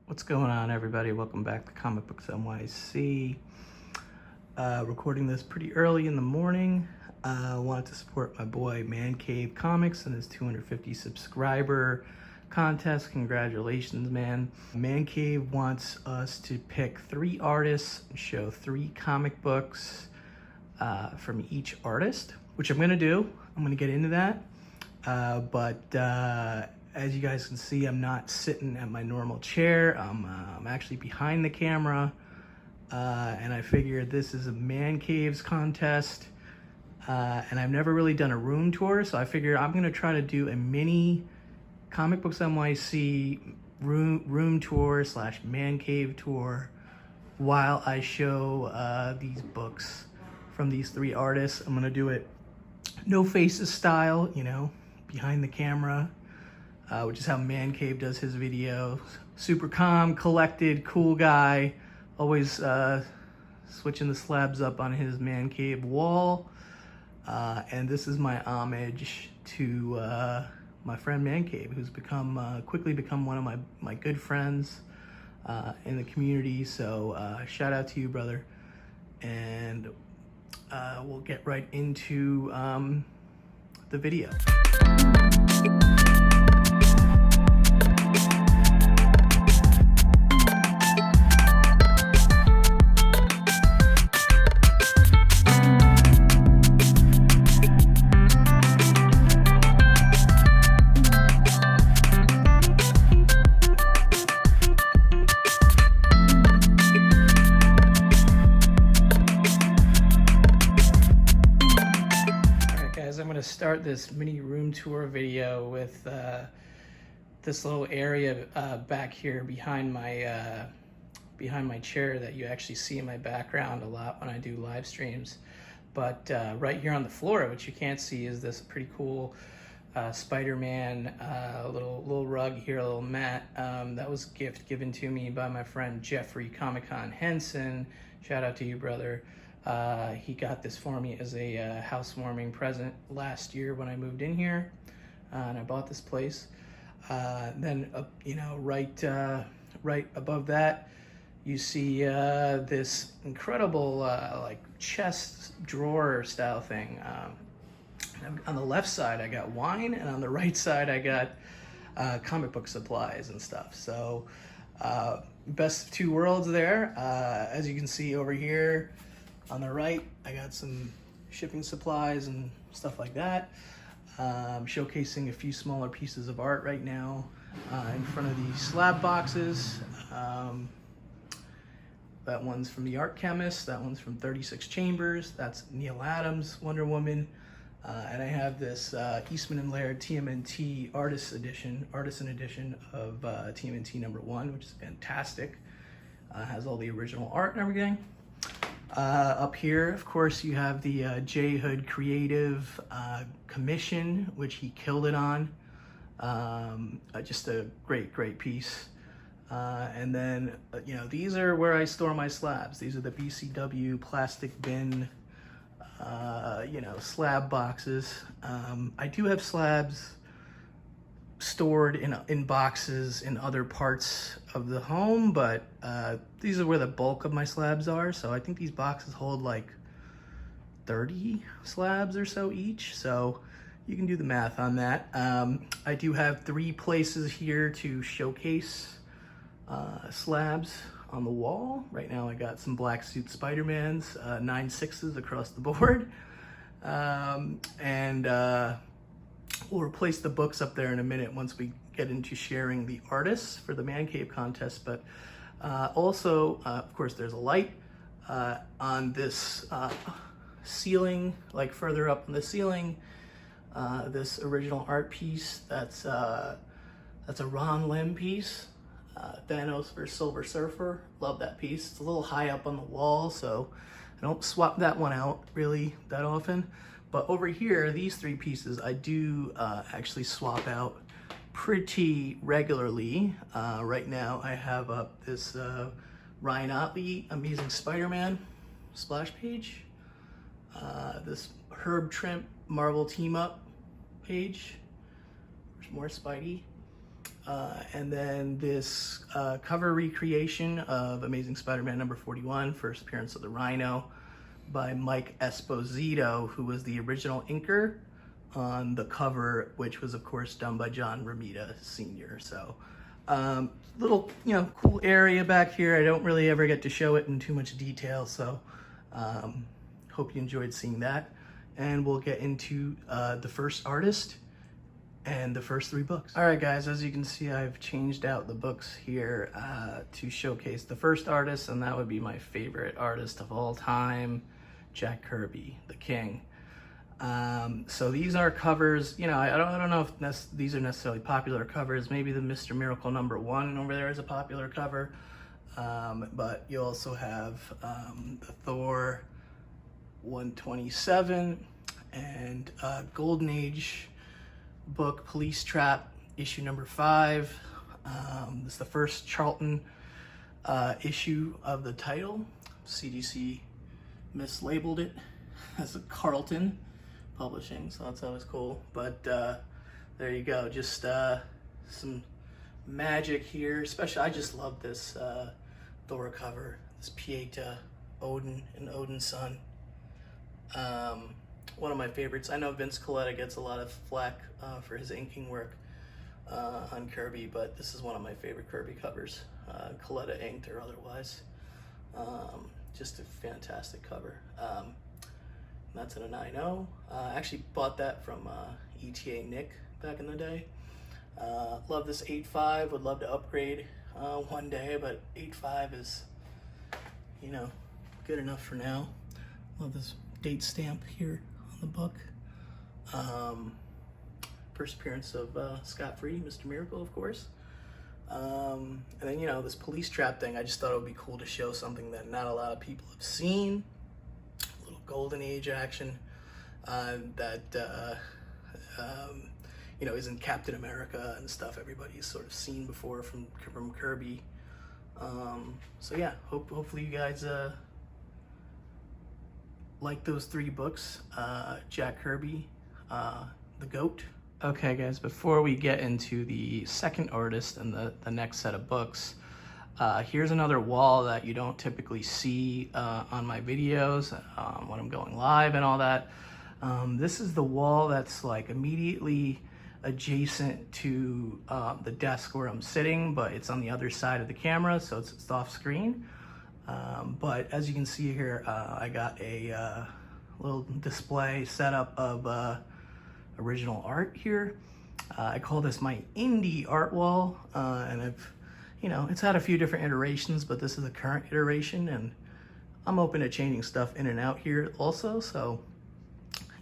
What's going on, everybody? Welcome back to Comic Books NYC. Recording this pretty early in the morning. Wanted to support my boy Mancave Comics and his 250 subscriber contest. Congratulations, man. Mancave wants us to pick 3 artists and show 3 comic books from each artist, which I'm going to do. I'm going to get into that. As you guys can see, I'm not sitting at my normal chair. I'm actually behind the camera, and I figured this is a man caves contest, and I've never really done a room tour, so I figured I'm gonna try to do a mini Comic Books NYC room tour / man cave tour while I show these books from these 3 artists. I'm gonna do it no faces style, you know, behind the camera. Which is how Mancave does his videos. Super calm, collected, cool guy. Always switching the slabs up on his Mancave wall. And this is my homage to my friend Mancave, who's quickly become one of my good friends in the community. So shout out to you, brother. And we'll get right into the video. I'm going to start this mini room tour video with this little area back here behind my chair that you actually see in my background a lot when I do live streams. But right here on the floor, which you can't see, is this pretty cool Spider-Man little rug here, a little mat. That was a gift given to me by my friend Jeffrey Comic-Con Henson. Shout out to you, brother. He got this for me as a housewarming present last year when I moved in here, and I bought this place. Then, you know, right above that, you see this incredible like chest drawer style thing. On the left side, I got wine, and on the right side, I got comic book supplies and stuff. So, best of 2 worlds there. As you can see over here, on the right, I got some shipping supplies and stuff like that. I'm showcasing a few smaller pieces of art right now in front of these slab boxes. That one's from The Art Chemist, that one's from 36 Chambers, that's Neil Adams, Wonder Woman. And I have this Eastman and Laird TMNT Artisan Edition of TMNT #1, which is fantastic. Has all the original art and everything. Up here, of course, you have the J Hood Creative commission, which he killed it on. Just a great piece. And then, you know, these are where I store my slabs. These are the BCW plastic bin, you know, slab boxes. I do have slabs stored in boxes in other parts of the home, but these are where the bulk of my slabs are. So I think these boxes hold like 30 slabs or so each. So you can do the math on that. I do have 3 places here to showcase slabs on the wall. Right now I got some black suit Spider-Mans, 9/6s across the board. We'll replace the books up there in a minute once we get into sharing the artists for the Man Cave contest. But also, of course, there's a light on this ceiling, like further up on the ceiling. This original art piece, that's a Ron Lim piece, Thanos vs. Silver Surfer. Love that piece. It's a little high up on the wall, so I don't swap that one out really that often. But over here, these 3 pieces, I do actually swap out pretty regularly. Right now, I have up this Ryan Otley Amazing Spider-Man splash page, this Herb Trimp Marvel Team Up page. There's more Spidey. And then this cover recreation of Amazing Spider-Man number 41, first appearance of the Rhino, by Mike Esposito, who was the original inker on the cover, which was of course done by John Romita Sr. So little, cool area back here. I don't really ever get to show it in too much detail, so hope you enjoyed seeing that. And we'll get into the first artist and the first 3 books. All right, guys, as you can see, I've changed out the books here to showcase the first artist, and that would be my favorite artist of all time, Jack Kirby, the King. So these are covers, I don't know if these are necessarily popular covers. Maybe the Mr. Miracle number 1 over there is a popular cover, but you also have the Thor 127 and Golden Age book, Police Trap, issue number 5. This is the first Charlton issue of the title. CDC mislabeled it as a Carlton Publishing, so that's always cool. But there you go, just some magic here. Especially, I just love this Thor cover, this Pieta, Odin, and Odin's son. One of my favorites. I know Vince Colletta gets a lot of flack for his inking work on Kirby, but this is one of my favorite Kirby covers, Colletta inked or otherwise. Just a fantastic cover. That's in a 9.0. I actually bought that from ETA Nick back in the day. Love this 8.5, would love to upgrade one day, but 8.5 is, good enough for now. Love this date stamp here on the book. First appearance of Scott Free, Mr. Miracle, of course. And then, this police trap thing, I just thought it would be cool to show something that not a lot of people have seen. A little Golden Age action that, isn't Captain America and stuff everybody's sort of seen before from Kirby. So yeah, hopefully you guys like those 3 books. Jack Kirby, the GOAT. Okay, guys, before we get into the second artist and the next set of books, here's another wall that you don't typically see on my videos when I'm going live and all that. This is the wall that's like immediately adjacent to the desk where I'm sitting, but it's on the other side of the camera, so it's off screen. But as you can see here, I got a little display setup of original art here. I call this my indie art wall, and I've, it's had a few different iterations, but this is the current iteration, and I'm open to changing stuff in and out here also. So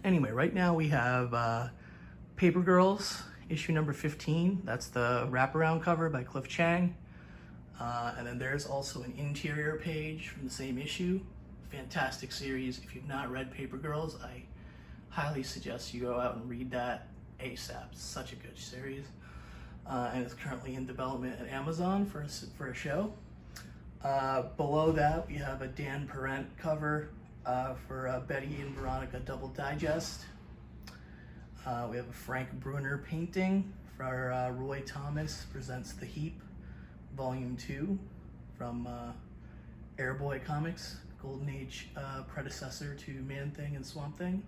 anyway, right now we have Paper Girls, issue number 15. That's the wraparound cover by Cliff Chang. And then there's also an interior page from the same issue. Fantastic series. If you've not read Paper Girls, I highly suggest you go out and read that ASAP. It's such a good series. And it's currently in development at Amazon for a show. Below that, we have a Dan Parent cover for Betty and Veronica Double Digest. We have a Frank Brunner painting for Roy Thomas Presents The Heap, Volume 2 from Airboy Comics, Golden Age predecessor to Man-Thing and Swamp Thing.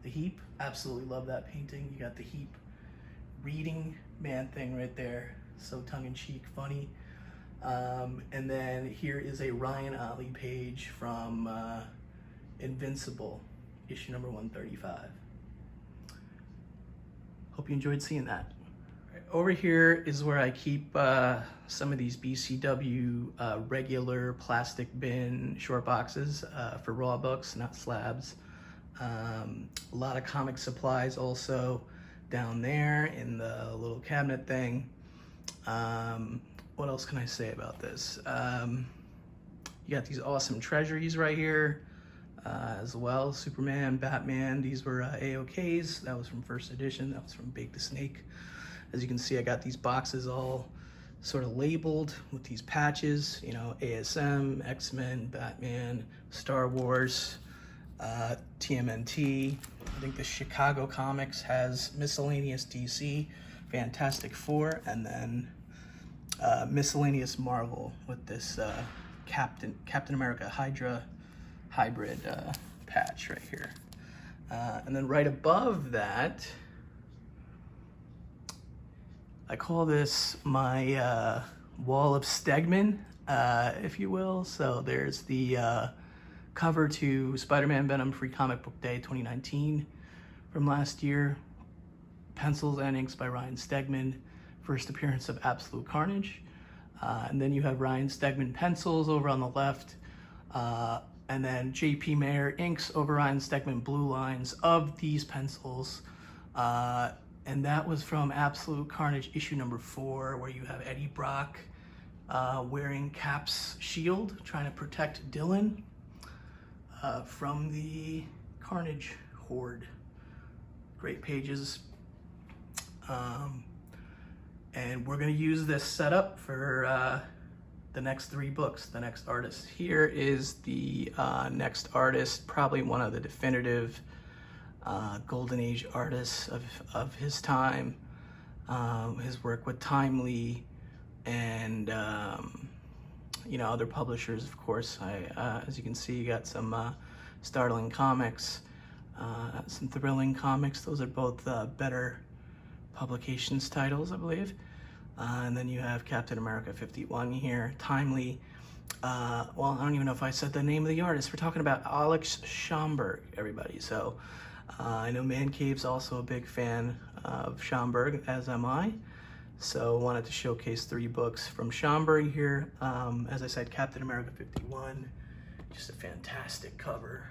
The Heap, absolutely love that painting. You got the Heap reading Man-Thing right there, so tongue-in-cheek, funny. And then here is a Ryan Otley page from Invincible, issue number 135. Hope you enjoyed seeing that. Over here is where I keep some of these BCW regular plastic bin short boxes for raw books, not slabs. A lot of comic supplies also down there in the little cabinet thing. What else can I say about this? You got these awesome treasuries right here as well. Superman, Batman, these were AOKs. That was from first edition. That was from Bake the Snake. As you can see, I got these boxes all sort of labeled with these patches, ASM, X-Men, Batman, Star Wars, TMNT. I think the Chicago Comics has Miscellaneous DC, Fantastic Four, and then miscellaneous Marvel with this Captain America Hydra hybrid patch right here. And then right above that, I call this my wall of Stegman, if you will. So there's the cover to Spider-Man Venom Free Comic Book Day 2019 from last year. Pencils and inks by Ryan Stegman. First appearance of Absolute Carnage. And then you have Ryan Stegman pencils over on the left. And then J.P. Mayer inks over Ryan Stegman blue lines of these pencils. And that was from Absolute Carnage issue number 4, where you have Eddie Brock wearing Cap's shield, trying to protect Dylan from the Carnage horde. Great pages. And we're going to use this setup for the next 3 books, the next artist. Here is the next artist, probably one of the definitive golden age artists of his time. His work with Timely and other publishers, of course. As you can see, you got some Startling Comics, some Thrilling Comics. Those are both better publications titles, I believe. And then you have Captain America 51 here, Timely. Well, I don't even know if I said the name of the artist. We're talking about Alex Schomburg, everybody. So I know Mancave's also a big fan of Schomburg, as am I. So wanted to showcase 3 books from Schomburg here. As I said, Captain America 51, just a fantastic cover.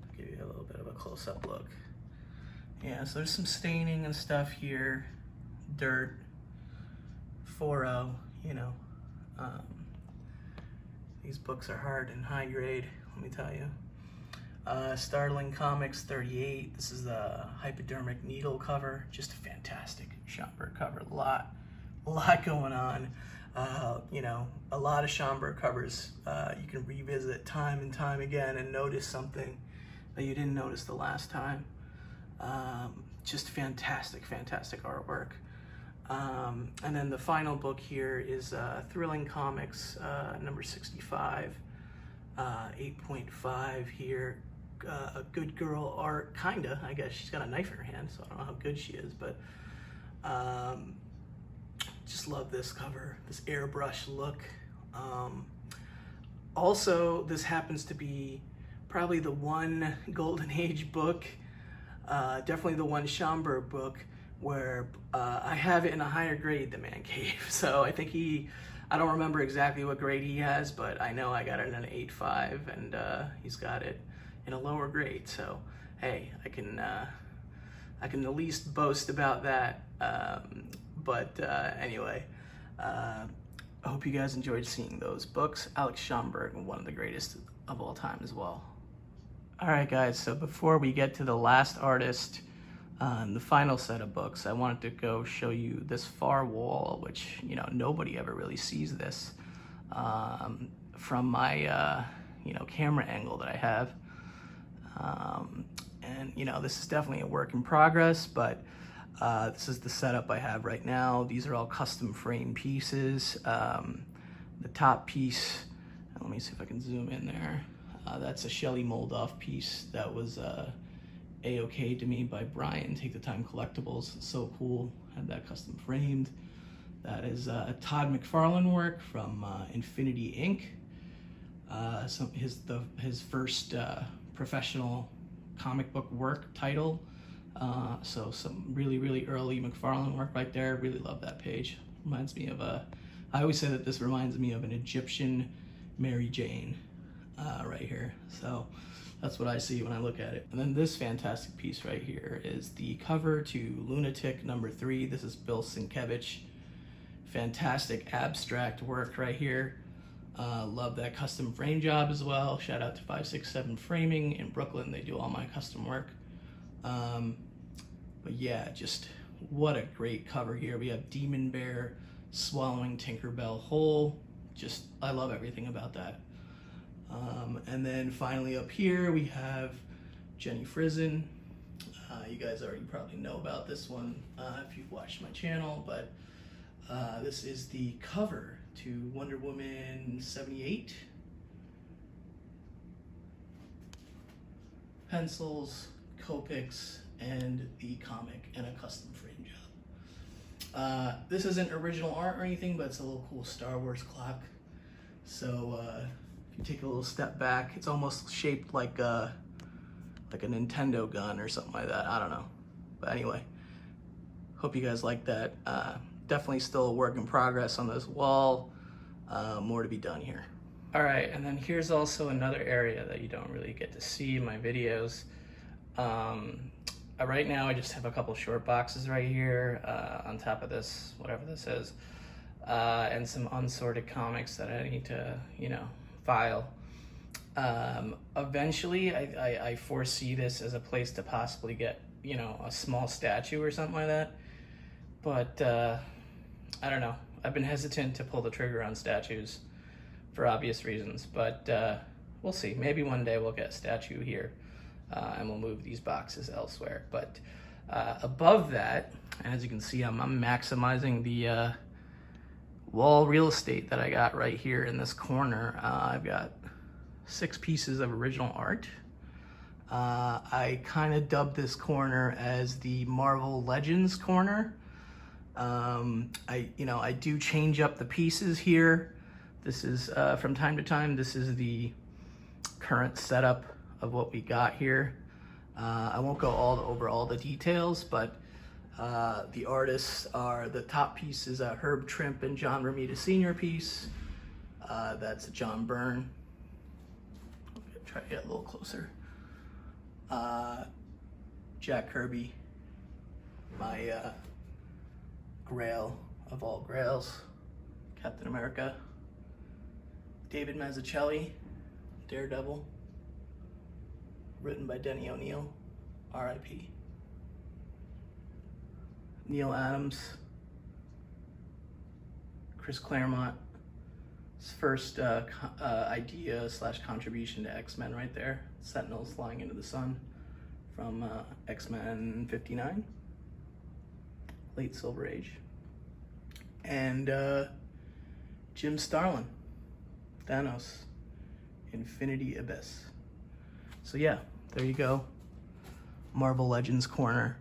I'll give you a little bit of a close-up look. Yeah, so there's some staining and stuff here, dirt, 4.0, these books are hard and high grade, let me tell you. Startling Comics 38, this is the hypodermic needle cover, just a fantastic Schomburg cover, a lot going on. A lot of Schomburg covers you can revisit time and time again and notice something that you didn't notice the last time. Just fantastic artwork. And then the final book here is Thrilling Comics, number 65, 8.5 here. A good girl art, kinda, I guess. She's got a knife in her hand, so I don't know how good she is, but just love this cover, this airbrush look. Also, this happens to be probably the one Golden Age book, definitely the one Schomburg book, where I have it in a higher grade than Mancave. So I think I don't remember exactly what grade he has, but I know I got it in an 8.5, and he's got it in a lower grade. So hey, I can at least boast about that. Anyway, I hope you guys enjoyed seeing those books. Alex Schomburg, one of the greatest of all time as well. All right, guys, so before we get to the last artist, the final set of books, I wanted to go show you this far wall, which, nobody ever really sees this from my, camera angle that I have. This is definitely a work in progress, but this is the setup I have right now. These are all custom frame pieces. The top piece, let me see if I can zoom in there. That's a Shelley Moldoff piece that was A-OK to me by Brian, Take the Time Collectibles. So cool, had that custom framed. That is Todd McFarlane work from Infinity Inc. His first professional comic book work title. So some really early McFarlane work right there. Really love that page. Reminds me of I always say that this reminds me of an Egyptian Mary Jane right here. So that's what I see when I look at it. And then this fantastic piece right here is the cover to Lunatic number 3. This is Bill Sienkiewicz. Fantastic abstract work right here. Love that custom frame job as well. Shout out to 567 Framing in Brooklyn. They do all my custom work. But yeah, just what a great cover here. We have Demon Bear swallowing Tinkerbell whole. Just, I love everything about that. And then finally up here we have Jenny Frison. You guys already probably know about this one if you've watched my channel, but This is the cover to Wonder Woman 78. Pencils, Copics, and the comic, and a custom frame job. This isn't original art or anything, but it's a little cool Star Wars clock. So if you take a little step back, it's almost shaped like a Nintendo gun or something like that. I don't know. But anyway, hope you guys like that. Definitely still a work in progress on this wall. More to be done here. All right, and then here's also another area that you don't really get to see in my videos. Right now I just have a couple short boxes right here on top of this, whatever this is, and some unsorted comics that I need to, file. Eventually I foresee this as a place to possibly get, a small statue or something like that. But I don't know. I've been hesitant to pull the trigger on statues for obvious reasons, but we'll see. Maybe one day we'll get a statue here and we'll move these boxes elsewhere. But above that, as you can see, I'm maximizing the wall real estate that I got right here in this corner. I've got 6 pieces of original art. I kind of dubbed this corner as the Marvel Legends corner. I do change up the pieces here. This is from time to time, this is the current setup of what we got here. I won't go over all the details, but the artists are, the top piece is a Herb Trimpe and John Romita Sr. piece. That's a John Byrne. Try to get a little closer. Jack Kirby, my Grail of all grails, Captain America. David Mazzucchelli, Daredevil, written by Denny O'Neil, R.I.P. Neil Adams, Chris Claremont's first idea / contribution to X-Men right there. Sentinels flying into the sun from X-Men 59, late Silver Age. And Jim Starlin, Thanos, Infinity Abyss. So yeah, there you go. Marvel Legends corner.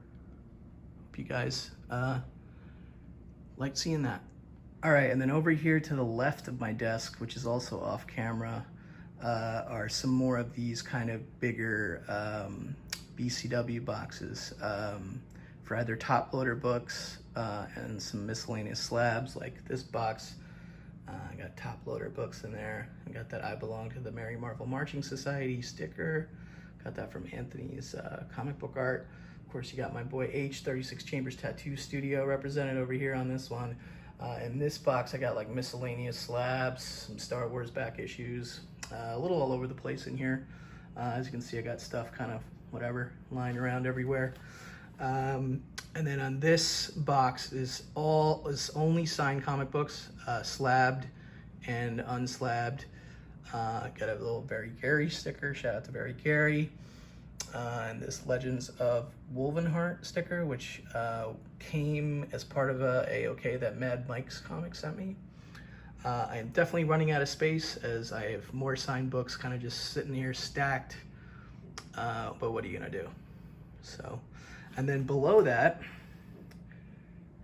Hope you guys liked seeing that. All right, and then over here to the left of my desk, which is also off camera, are some more of these kind of bigger BCW boxes for either top loader books and some miscellaneous slabs like this box. I got top loader books in there. I got that I Belong to the Merry Marvel Marching Society sticker. Got that from Anthony's comic book art. Of course, you got my boy H, 36 Chambers Tattoo Studio represented over here on this one. In this box, I got like miscellaneous slabs, some Star Wars back issues, a little all over the place in here. As you can see, I got stuff kind of whatever lying around everywhere. And then on this box is only signed comic books, slabbed and unslabbed. Got a little Barry Gary sticker, shout out to Barry Gary. And this Legends of Wolvenheart sticker, which came as part of a AOK that Mad Mike's comic sent me. I am definitely running out of space as I have more signed books kind of just sitting here stacked, but what are you gonna do? So, and then below that,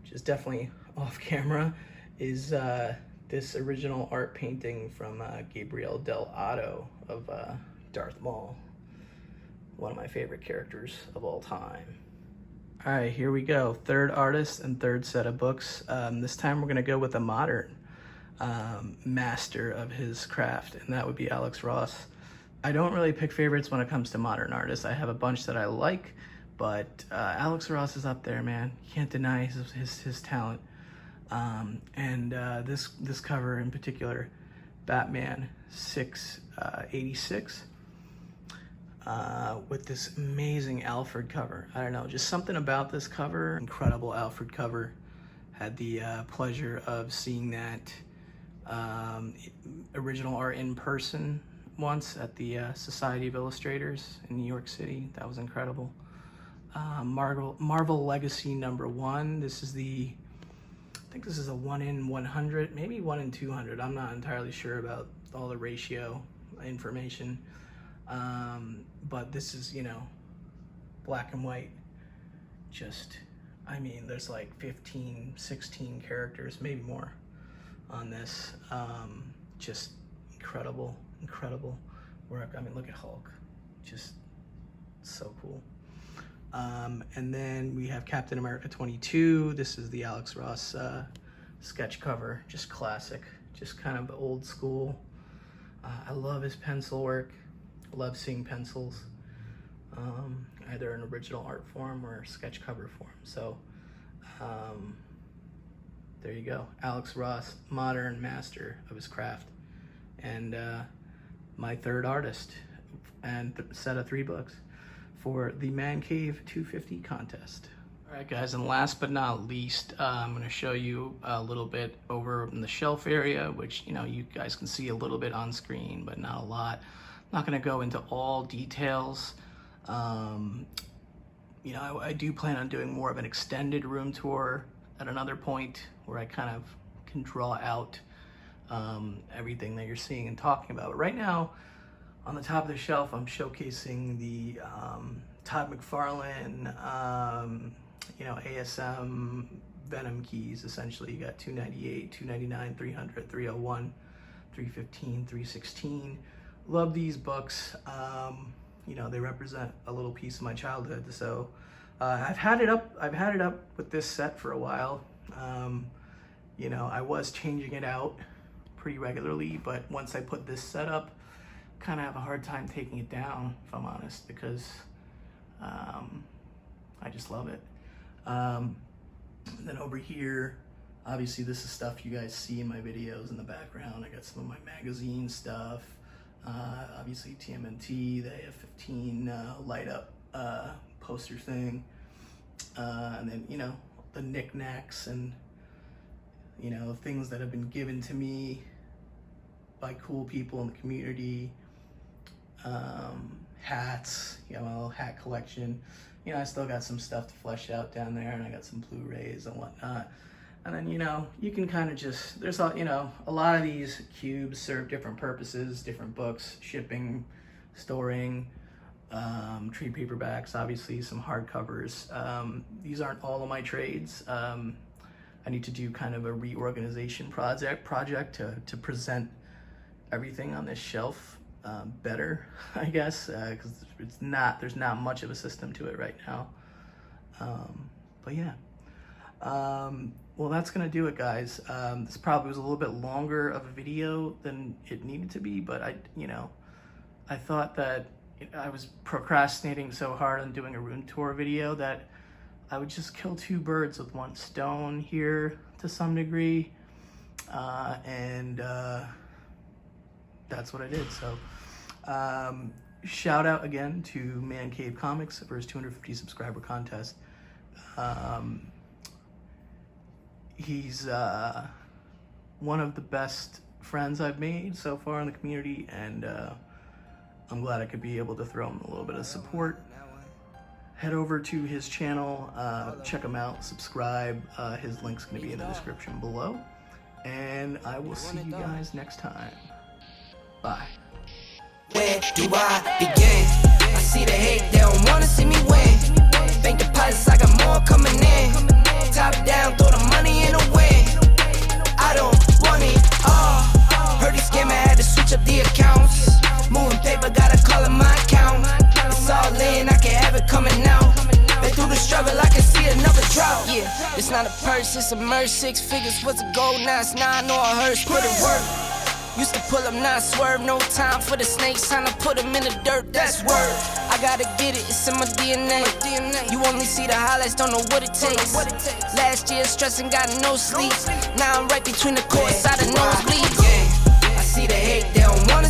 which is definitely off camera, is this original art painting from Gabriel Del Otto of Darth Maul. One of my favorite characters of all time. All right, here we go. Third artist and third set of books. This time we're gonna go with a modern master of his craft, and that would be Alex Ross. I don't really pick favorites when it comes to modern artists. I have a bunch that I like, but Alex Ross is up there, man. You can't deny his talent. This cover in particular, Batman 686. With this amazing Alfred cover. I don't know, just something about this cover. Incredible Alfred cover. Had the pleasure of seeing that original art in person once at the Society of Illustrators in New York City. That was incredible. Marvel Legacy #1. This is I think this is a 1 in 100, maybe 1 in 200. I'm not entirely sure about all the ratio information. But this is, you know, black and white. Just, I mean, there's like 15, 16 characters, maybe more on this. Just incredible work. I mean, look at Hulk, just so cool. And then we have Captain America 22. This is the Alex Ross sketch cover, just classic, just kind of old school. I love his pencil work. I love seeing pencils, either in original art form or sketch cover form. So there you go, Alex Ross, modern master of his craft, and my third artist, and set of 3 books for the Mancave 250 contest. All right, guys, and last but not least, I'm going to show you a little bit over in the shelf area, which, you know, you guys can see a little bit on screen, but not a lot. Not going to go into all details. You know, I do plan on doing more of an extended room tour at another point where I kind of can draw out everything that you're seeing and talking about. But right now, on the top of the shelf, I'm showcasing the Todd McFarlane, you know, ASM Venom keys. Essentially, you got 298, 299, 300, 301, 315, 316. Love these books. You know, they represent a little piece of my childhood. So I've had it up with this set for a while. You know, I was changing it out pretty regularly, but once I put this set up, kind of have a hard time taking it down, if I'm honest, because I just love it. Then over here, obviously this is stuff you guys see in my videos in the background. I got some of my magazine stuff, obviously TMNT, the AF-15 light up poster thing, and then, you know, the knickknacks and, you know, things that have been given to me by cool people in the community. Hats, you know, my little hat collection. You know, I still got some stuff to flesh out down there, and I got some Blu-rays and whatnot. And then, you know, you can kind of just, there's a, you know, a lot of these cubes serve different purposes, different books, shipping, storing, trade paperbacks, obviously some hardcovers. These aren't all of my trades. I need to do kind of a reorganization project to present everything on this shelf better, I guess, because there's not much of a system to it right now. But yeah, well, that's gonna do it, guys. This probably was a little bit longer of a video than it needed to be, but I thought that I was procrastinating so hard on doing a room tour video that I would just kill 2 birds with 1 stone here to some degree, and that's what I did. So shout out again to Mancave Comics for his 250 subscriber contest. He's one of the best friends I've made so far in the community, and I'm glad I could be able to throw him a little bit of support. Head over to his channel, check him out, subscribe. His link's gonna be in the description below, and I will see you guys next time. Bye. Where do I begin? I see the hate, they don't wanna see me win. Bank deposits, I got more coming in. Top down, throw the money in the wind. I don't want it all. Heard he scammer, had to switch up the accounts. Moving paper, gotta call it my account. It's all in, I can have it coming out. Been through the struggle, I can see another drought. Yeah, it's not a purse, it's a merch. 6 figures was a goal, now it's 9 or a hearse. Put it work. Used to pull up, not swerve, no time for the snakes, time to put them in the dirt, that's word. I gotta get it, it's in my DNA. You only see the highlights, don't know what it takes. Last year stressing, got no sleep. Now I'm right between the courts, out of nosebleeds. I see the hate, they don't wanna